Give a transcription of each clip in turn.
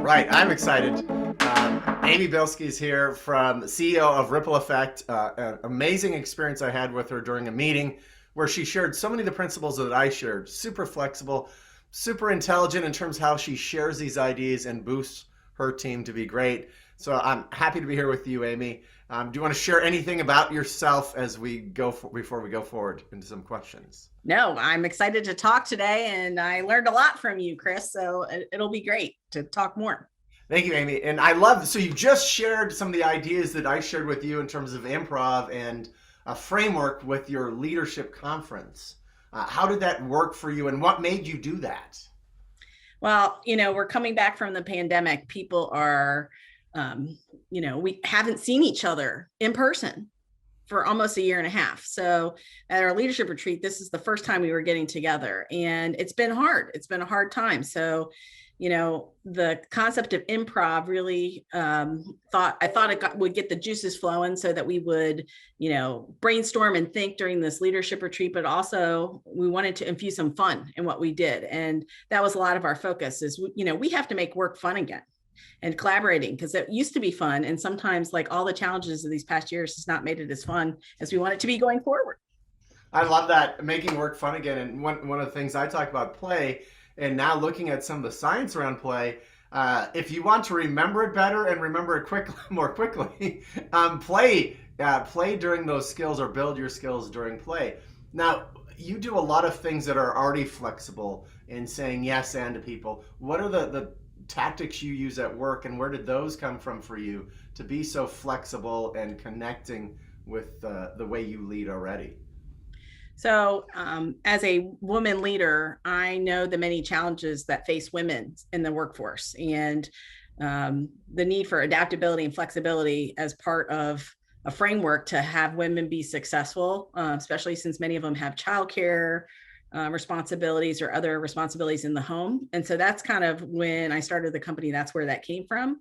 right, I'm excited. Amy Bielski is here from CEO of Ripple Effect. An amazing experience I had with her during a meeting where she shared so many of the principles that I shared. Super flexible, super intelligent in terms of how she shares these ideas and boosts her team to be great. So I'm happy to be here with you, Amy. Do you want to share anything about yourself as we go before we go forward into some questions? No, I'm excited to talk today, and I learned a lot from you, Chris. So it'll be great to talk more. Thank you, Amy. And I love, so you just shared some of the ideas that I shared with you in terms of improv and a framework with your leadership conference. How did that work for you and what made you do that? Well, we're coming back from the pandemic. People are, we haven't seen each other in person for almost a year and a half. So at our leadership retreat, this is the first time we were getting together, and it's been hard. It's been a hard time. So, the concept of improv really thought it would get the juices flowing so that we would, brainstorm and think during this leadership retreat, but also we wanted to infuse some fun in what we did. And that was a lot of our focus is, we have to make work fun again and collaborating, because it used to be fun. And sometimes, like, all the challenges of these past years has not made it as fun as we want it to be going forward. I love that, making work fun again. And one of the things I talk about play, and now looking at some of the science around play, if you want to remember it better and remember it more quickly, play during those skills or build your skills during play. Now, you do a lot of things that are already flexible in saying yes and to people. What are the tactics you use at work, and where did those come from for you to be so flexible and connecting with the way you lead already? So, as a woman leader, I know the many challenges that face women in the workforce, and the need for adaptability and flexibility as part of a framework to have women be successful, especially since many of them have childcare responsibilities or other responsibilities in the home. And so that's kind of when I started the company, that's where that came from.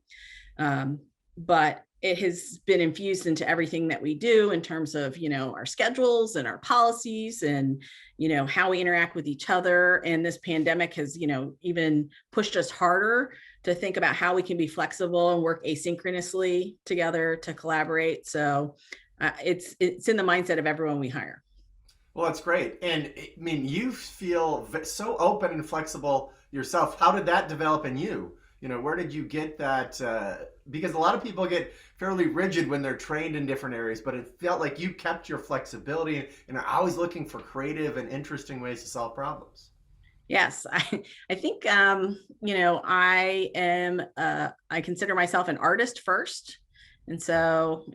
But it has been infused into everything that we do in terms of, our schedules and our policies and, how we interact with each other. And this pandemic has, even pushed us harder to think about how we can be flexible and work asynchronously together to collaborate. So it's in the mindset of everyone we hire. Well, that's great. And I mean, you feel so open and flexible yourself. How did that develop in you? Where did you get that? Because a lot of people get fairly rigid when they're trained in different areas, but it felt like you kept your flexibility and are always looking for creative and interesting ways to solve problems. Yes, I think, I consider myself an artist first. And so,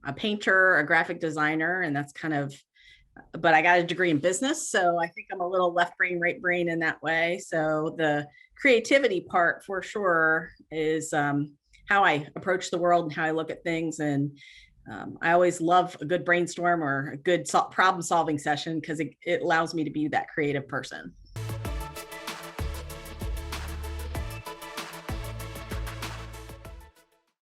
a painter, a graphic designer, and that's kind of, but I got a degree in business. So I think I'm a little left brain, right brain in that way. So the creativity part for sure is how I approach the world and how I look at things. And I always love a good brainstorm or a good problem solving session, because it allows me to be that creative person.